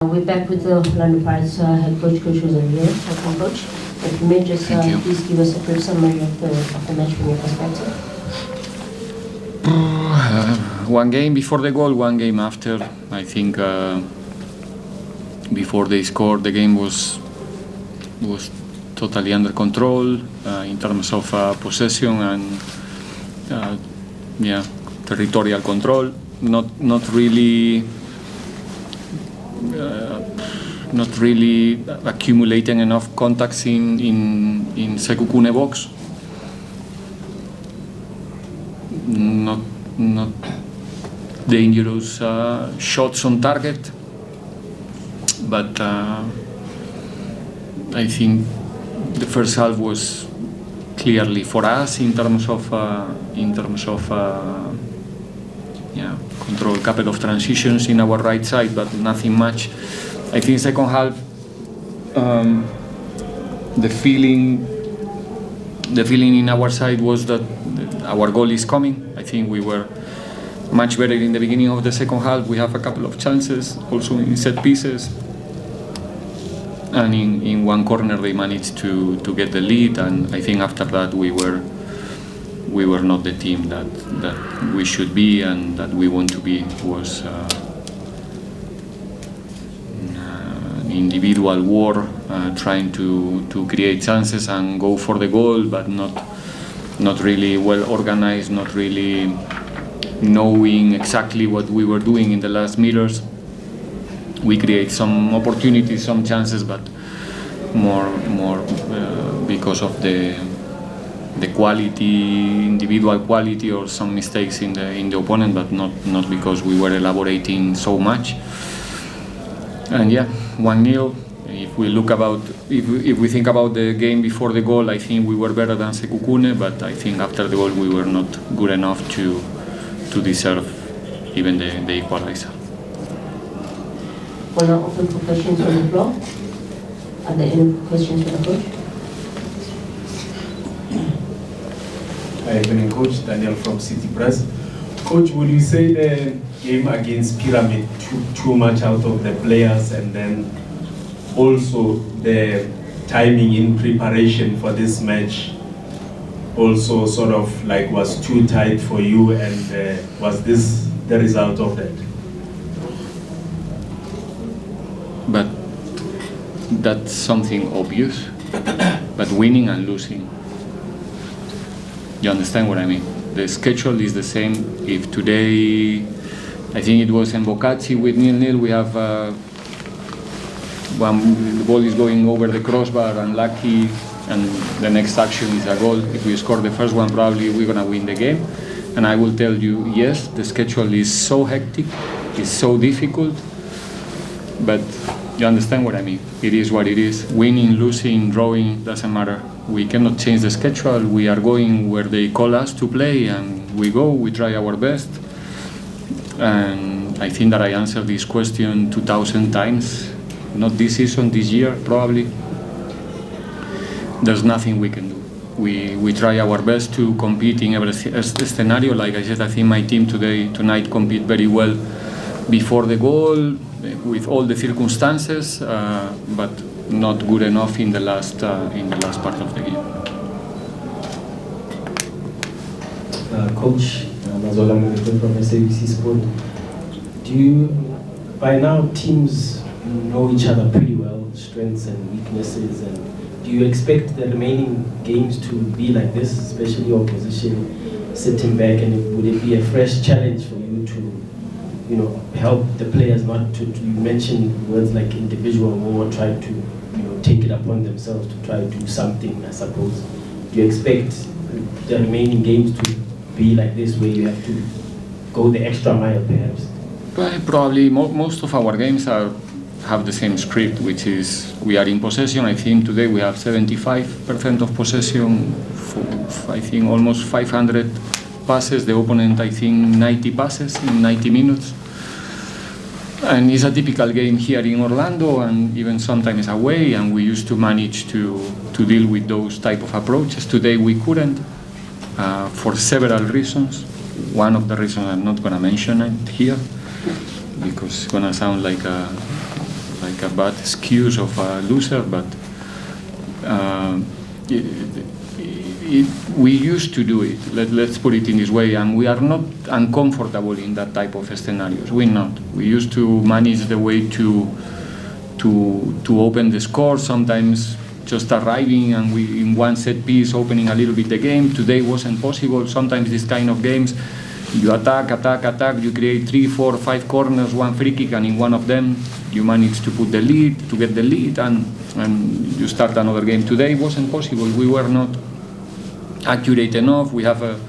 We're back with the Orlando Pirates head coach, Coach Jose Riveiro. Welcome, Coach. If you may just please give us a brief summary of the match from your perspective. One game before the goal, one game after. I think before they scored, the game was totally under control in terms of possession and territorial control. Not really accumulating enough contacts in Sekhukhune box. Not dangerous shots on target, but I think the first half was clearly for us in terms of control, a couple of transitions in our right side, but nothing much. I think second half, the feeling in our side was that our goal is coming. I think we were much better in the beginning of the second half. We have a couple of chances, also in set pieces, and in one corner they managed to get the lead. And I think after that we were not the team that we should be and that we want to be. It was an individual war, trying to create chances and go for the goal, but not really well organized, not really knowing exactly what we were doing in the last meters. We create some opportunities, some chances, but more because of the quality, individual quality, or some mistakes in the opponent, but not because we were elaborating so much. And 1-0. If we think about the game before the goal, I think we were better than Sekhukhune, but I think after the goal we were not good enough to deserve even the equalizer. We're now open for questions on the floor. Are there any questions for the coach? Hi, evening, Coach. Daniel from City Press. Coach, would you say the game against Pyramid took too much out of the players, and then also the timing in preparation for this match also sort of like was too tight for you, and was this the result of that? But that's something obvious. But winning and losing, you understand what I mean? The schedule is the same. If today, I think it was in Bocacci with 0-0, we have the ball is going over the crossbar, unlucky, and the next action is a goal. If we score the first one, probably we're gonna win the game. And I will tell you, yes, the schedule is so hectic, it's so difficult, but you understand what I mean? It is what it is. Winning, losing, drawing, doesn't matter. We cannot change the schedule. We are going where they call us to play, and we go, we try our best. And I think that I answered this question 2,000 times. Not this season, this year, probably. There's nothing we can do. We try our best to compete in every scenario. Like I said, I think my team tonight compete very well before the goal, with all the circumstances, but not good enough in the last part of the game. Coach, Mazola Mungwe from SABC Sport. By now teams know each other pretty well, strengths and weaknesses, and do you expect the remaining games to be like this, especially opposition sitting back, and would it be a fresh challenge for you to help the players not to, you mentioned words like individual war, try to take it upon themselves to try to do something, I suppose. Do you expect the remaining games to be like this, where you have to go the extra mile perhaps? Probably most of our games have the same script, which is we are in possession. I think today we have 75% of possession, I think almost 500 passes. The opponent, I think 90 passes in 90 minutes. And it's a typical game here in Orlando, and even sometimes away, and we used to manage to deal with those type of approaches. Today we couldn't, for several reasons. One of the reasons I'm not going to mention it here, because it's going to sound like like a bad excuse of a loser, but we used to do it. Let's put it in this way, and we are not uncomfortable in that type of scenarios. We're not. We used to manage the way to open the score. Sometimes just arriving and we in one set piece opening a little bit the game. Today wasn't possible. Sometimes this kind of games, you attack, you create 3, 4, 5 corners, one free kick, and in one of them you manage to put the lead, to get the lead, and you start another game. Today wasn't possible. We were not accurate enough. We have a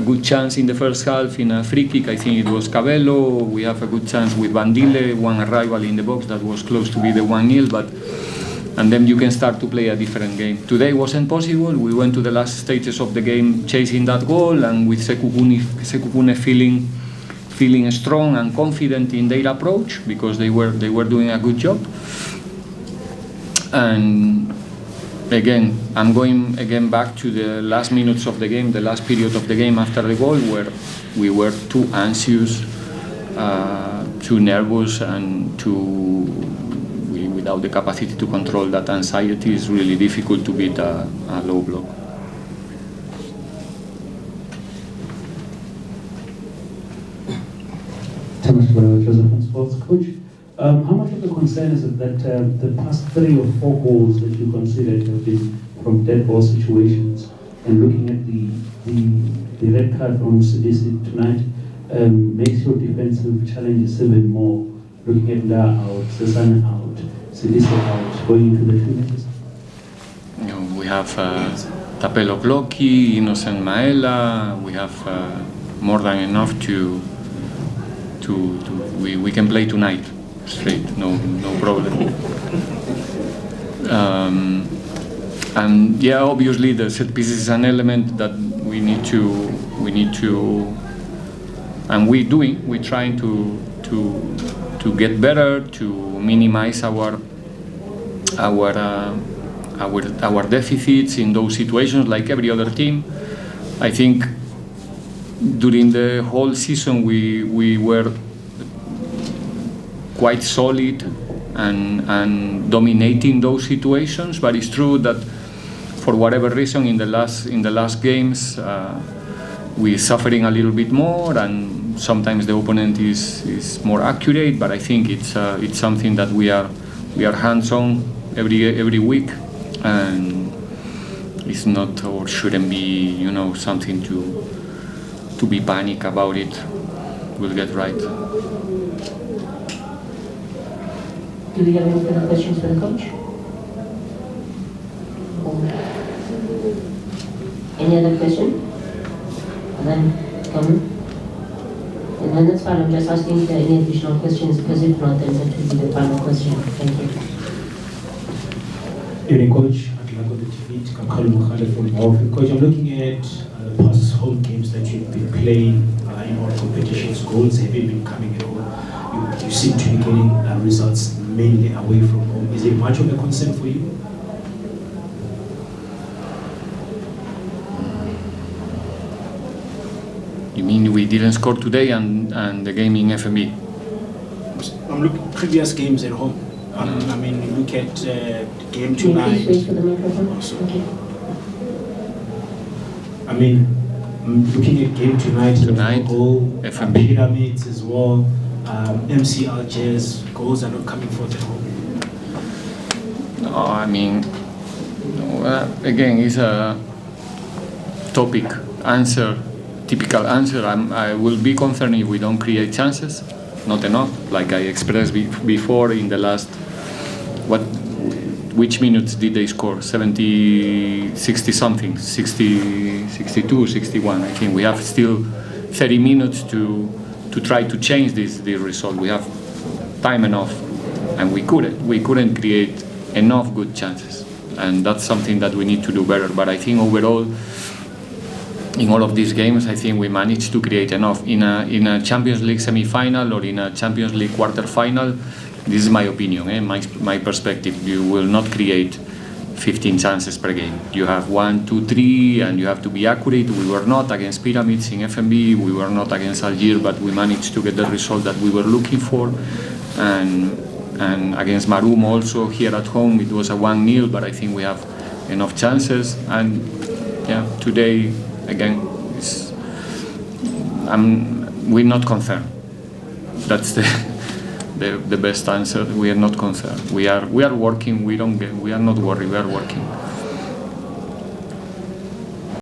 good chance in the first half in a free kick. I think it was Cabello. We have a good chance with Bandile, one arrival in the box that was close to be the 1-0, and then you can start to play a different game. Today wasn't possible. We went to the last stages of the game chasing that goal, and with Sekhukhune feeling strong and confident in their approach, because they were doing a good job. And again, I'm going again back to the last minutes of the game, the last period of the game after the goal, where we were too anxious, too nervous, and without the capacity to control that anxiety. Is really difficult to beat a low block. Thomas Joseph from Sports. Coach, how much of a concern is it that the past 3 or 4 goals that you considered have been from dead ball situations, and looking at the red card from Sidisi tonight makes your defensive challenges even more, looking at Nda out, Sesana out, Sidisi out, going into the 2 minutes? We have Tapelo Kloki, Innocent Maela. We have more than enough we can play tonight straight, no problem. And yeah, obviously the set piece is an element that we need to, and we're trying to get better, to minimize our deficits in those situations, like every other team. I think during the whole season we were quite solid and dominating those situations, but it's true that for whatever reason in the last games we're suffering a little bit more, and sometimes the opponent is more accurate, but I think it's something that we are hands-on every week, and it's not or shouldn't be something to be panic about it. We'll get right. Do we have any further questions for the coach? Any other question? And then come. And then that's fine. I'm just asking if there are any additional questions, because if not, then that will be the final question. Thank you. Evening, Coach. Atlango TV, Kakalo Mukhale from Morphin. Coach, I'm looking at the past home games that you've been playing in all competitions. Goals have been coming at home. You seem to be getting results mainly away from home. Is it much of a concern for you? You mean we didn't score today and the game in FMB? I'm looking at previous games at home. I mean, you look at the game tonight. Please wait for the microphone. Also. Okay. I mean, I'm looking at game tonight, goal, FMB. Pyramids as well, MC Algiers, goals are not coming forth at home. No, I mean, again, it's a topic answer. Typical answer. I will be concerned if we don't create chances, not enough. Like I expressed before in the last, which minutes did they score? 70, 60 something, 60, 62, 61. I think we have still 30 minutes to try to change this result. We have time enough, and we couldn't create enough good chances, and that's something that we need to do better. But I think overall, in all of these games, I think we managed to create enough. In a Champions League semi-final or in a Champions League quarter-final, this is my opinion, my perspective. You will not create 15 chances per game. You have 1, 2, 3, and you have to be accurate. We were not against Pyramids in FMB, we were not against Algiers, but we managed to get the result that we were looking for. And And against Marum also here at home, it was a 1-0, but I think we have enough chances. And yeah, today again, we're not concerned. That's the best answer. We are not concerned. We are working. We are not worried. We are working.